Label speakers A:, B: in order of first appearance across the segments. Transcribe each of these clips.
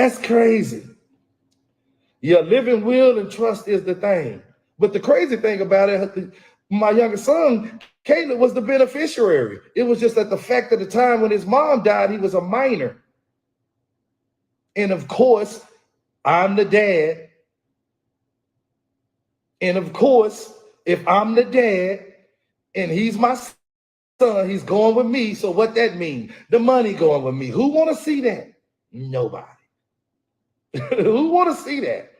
A: That's crazy. Your living will and trust is the thing. But the crazy thing about it, my youngest son, Caleb, was the beneficiary. It was just that the fact of the time when his mom died, he was a minor. And of course, I'm the dad. And of course, if I'm the dad and he's my son, he's going with me. So what that means? The money going with me. Who want to see that? Nobody. Who want to see that?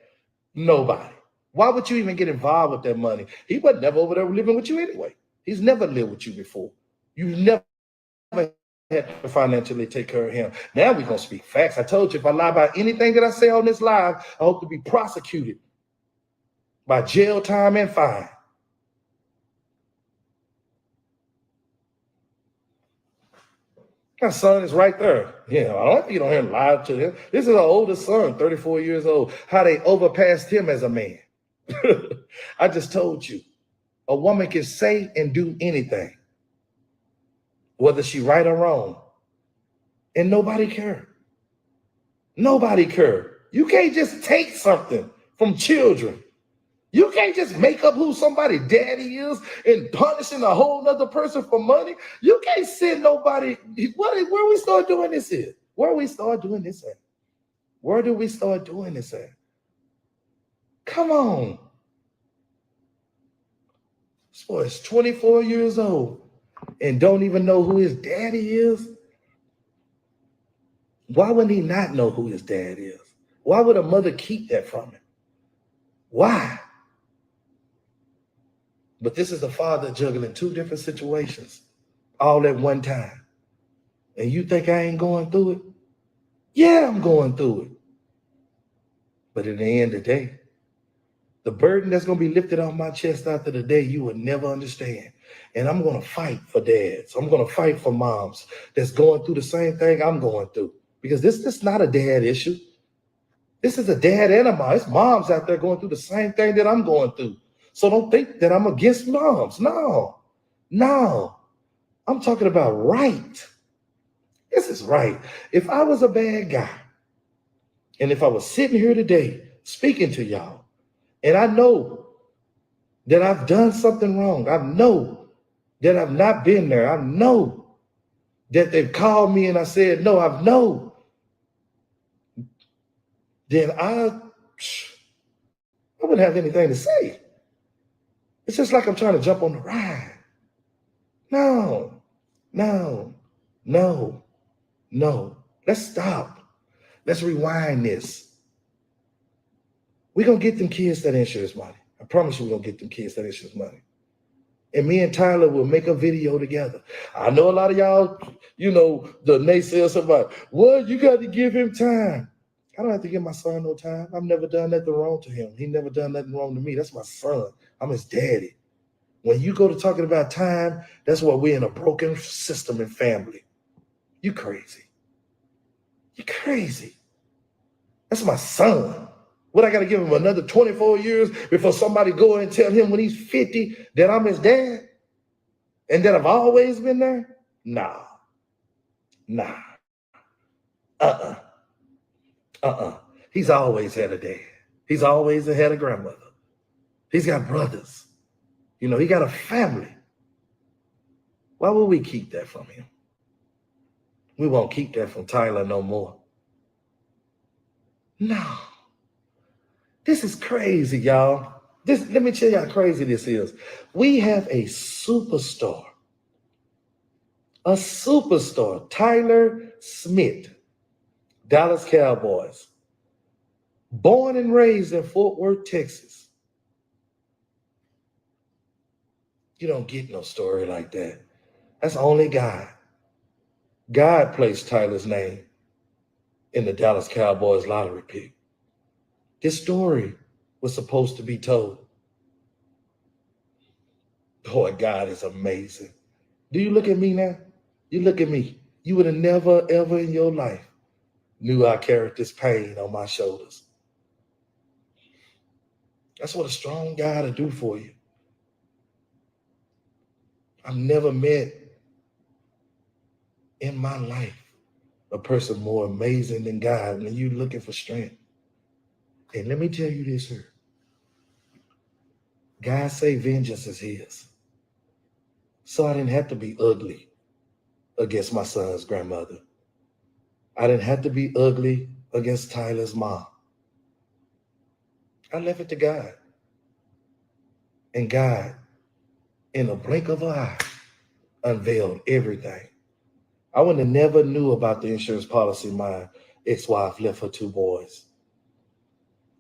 A: Nobody. Why would you even get involved with that money? He was never over there living with you anyway. He's never lived with you before. You've never had to financially take care of him. Now we're going to speak facts. I told you, if I lie about anything that I say on this live, I hope to be prosecuted by jail time and fine. My son is right there. Yeah, I don't think you don't hear him lie to him. This is an older son, 34 years old. How they overpassed him as a man. I just told you, a woman can say and do anything, whether she right or wrong, and nobody care. Nobody care. You can't just take something from children. You can't just make up who somebody daddy is and punishing a whole other person for money. You can't send nobody. Where we start doing this at? Where we start doing this at? Where do we start doing this at? Come on. This boy is 24 years old and don't even know who his daddy is. Why would he not know who his dad is? Why would a mother keep that from him? Why? But this is a father juggling two different situations all at one time. And you think I ain't going through it? Yeah, I'm going through it. But in the end of the day, the burden that's going to be lifted off my chest after the day, you will never understand. And I'm going to fight for dads. I'm going to fight for moms that's going through the same thing I'm going through. Because this is not a dad issue. This is a dad and a mom. It's moms out there going through the same thing that I'm going through. So don't think that I'm against moms. No. I'm talking about right. This is right. If I was a bad guy, and if I was sitting here today speaking to y'all, and I know that I've done something wrong, I know that I've not been there, I know that they've called me and I said, no, I've no, then I wouldn't have anything to say. It's just like I'm trying to jump on the ride. No. Let's stop. Let's rewind this. We're going to get them kids that insurance money. I promise you we're going to get them kids that insurance money. And me and Tyler will make a video together. I know a lot of y'all, the naysayers about, well, you got to give him time. I don't have to give my son no time. I've never done nothing wrong to him. He never done nothing wrong to me. That's my son. I'm his daddy. When you go to talking about time, that's why we're in a broken system and family. You crazy. You're crazy. That's my son. What, I got to give him another 24 years before somebody go and tell him when he's 50 that I'm his dad and that I've always been there? Nah. He's always had a dad. He's always had a grandmother. He's got brothers. He got a family. Why would we keep that from him? We won't keep that from Tyler no more. No. This is crazy, y'all. Let me tell you how crazy this is. We have a superstar. Tyler Smith, Dallas Cowboys, born and raised in Fort Worth, Texas. You don't get no story like that. That's only God. God placed Tyler's name in the Dallas Cowboys lottery pick. This story was supposed to be told. Boy, God is amazing. Do you look at me now? You look at me. You would have never, ever in your life knew I carried this pain on my shoulders. That's what a strong God will do for you. I've never met in my life a person more amazing than God when you're looking for strength. And let me tell you this here. God say vengeance is his. So I didn't have to be ugly against my son's grandmother. I didn't have to be ugly against Tyler's mom. I left it to God. And God, in a blink of an eye, unveiled everything. I would have never knew about the insurance policy my ex-wife left her 2 boys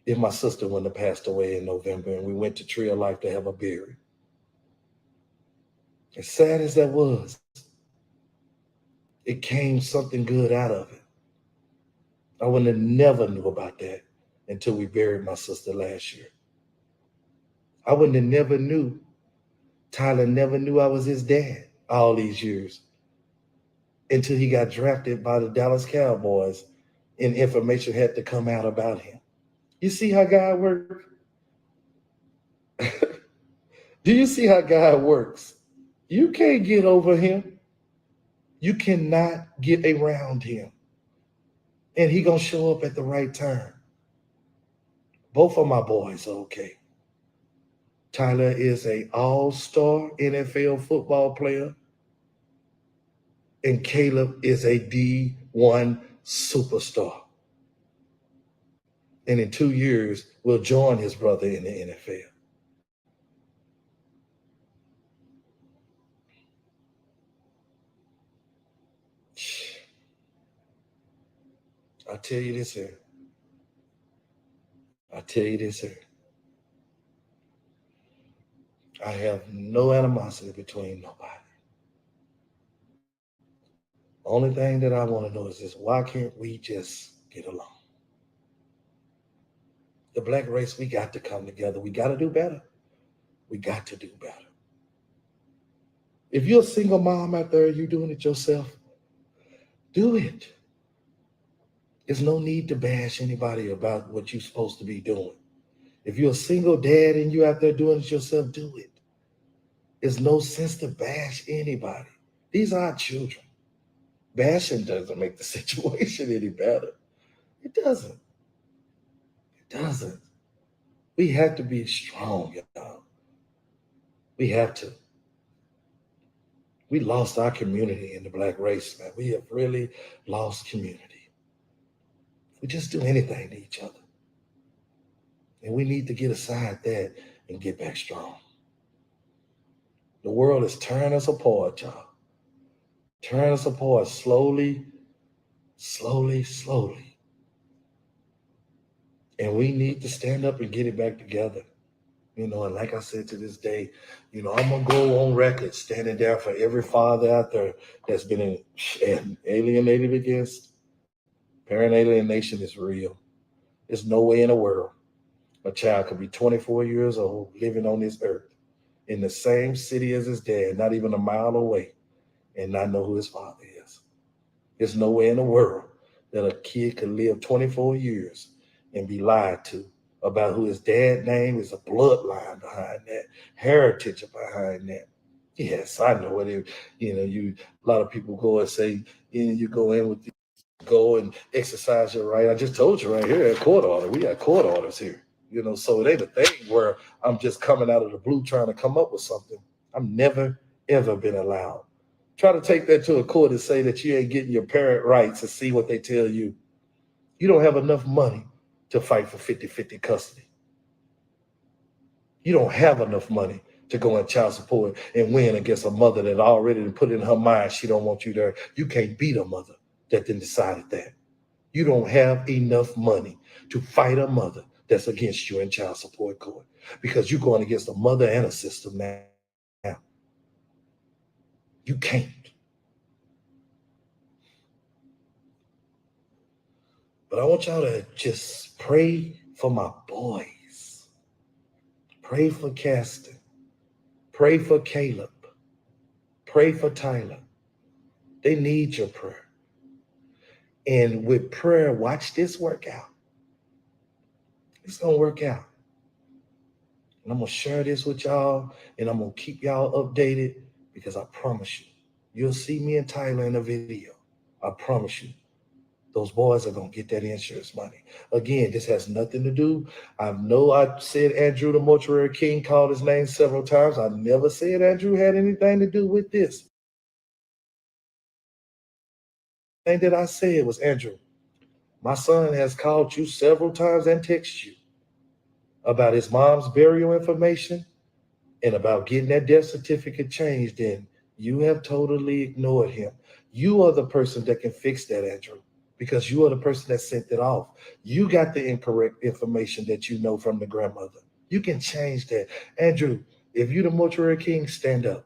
A: if my sister wouldn't have passed away in November and we went to Tree of Life to have her buried. As sad as that was, it came something good out of it. I would have never knew about that until we buried my sister last year. I wouldn't have never knew. Tyler never knew I was his dad all these years until he got drafted by the Dallas Cowboys and information had to come out about him. You see how God works? Do you see how God works? You can't get over him. You cannot get around him. And he gonna show up at the right time. Both of my boys are okay. Tyler is a all-star NFL football player, and Caleb is a D1 superstar. And in 2 years, will join his brother in the NFL. I tell you this here. I tell you this here. I have no animosity between nobody. Only thing that I want to know is this: why can't we just get along? The black race, we got to come together. We got to do better. We got to do better. If you're a single mom out there, you're doing it yourself, do it. There's no need to bash anybody about what you're supposed to be doing. If you're a single dad and you're out there doing it yourself, do it. There's no sense to bash anybody. These are our children. Bashing doesn't make the situation any better. It doesn't. It doesn't. We have to be strong, y'all. We have to. We lost our community in the black race, man. We have really lost community. We just do anything to each other. And we need to get aside that and get back strong. The world is tearing us apart, y'all. Tearing us apart slowly, slowly, slowly. And we need to stand up and get it back together. And like I said to this day, I'm going to go on record standing there for every father out there that's been alienated against. Parent alienation is real. There's no way in the world a child could be 24 years old living on this earth in the same city as his dad, not even a mile away, and not know who his father is. There's no way in the world that a kid could live 24 years and be lied to about who his dad name is, a bloodline behind that, heritage behind that. Yes, I know it. A lot of people go and say, you go in with go and exercise your right. I just told you right here at court order. We got court orders here. So it ain't a thing where I'm just coming out of the blue trying to come up with something. I've never, ever been allowed. Try to take that to a court and say that you ain't getting your parent rights and see what they tell you. You don't have enough money to fight for 50-50 custody. You don't have enough money to go in child support and win against a mother that already put in her mind she don't want you there. You can't beat a mother that then decided that. You don't have enough money to fight a mother that's against you in child support court because you're going against a mother and a system now. You can't. But I want y'all to just pray for my boys. Pray for Caston. Pray for Caleb. Pray for Tyler. They need your prayer. And with prayer, watch this work out. It's going to work out. And I'm going to share this with y'all, and I'm going to keep y'all updated because I promise you, you'll see me and Tyler in a video. I promise you. those boys are going to get that insurance money. Again, this has nothing to do. I know I said Andrew the Mortuary King, called his name several times. I never said Andrew had anything to do with this. The thing that I said was, Andrew, my son has called you several times and texted you about his mom's burial information and about getting that death certificate changed, and you have totally ignored him. You are the person that can fix that, Andrew, because you are the person that sent it off. You got the incorrect information that you know from the grandmother. You can change that. Andrew, if you the Mortuary King, stand up.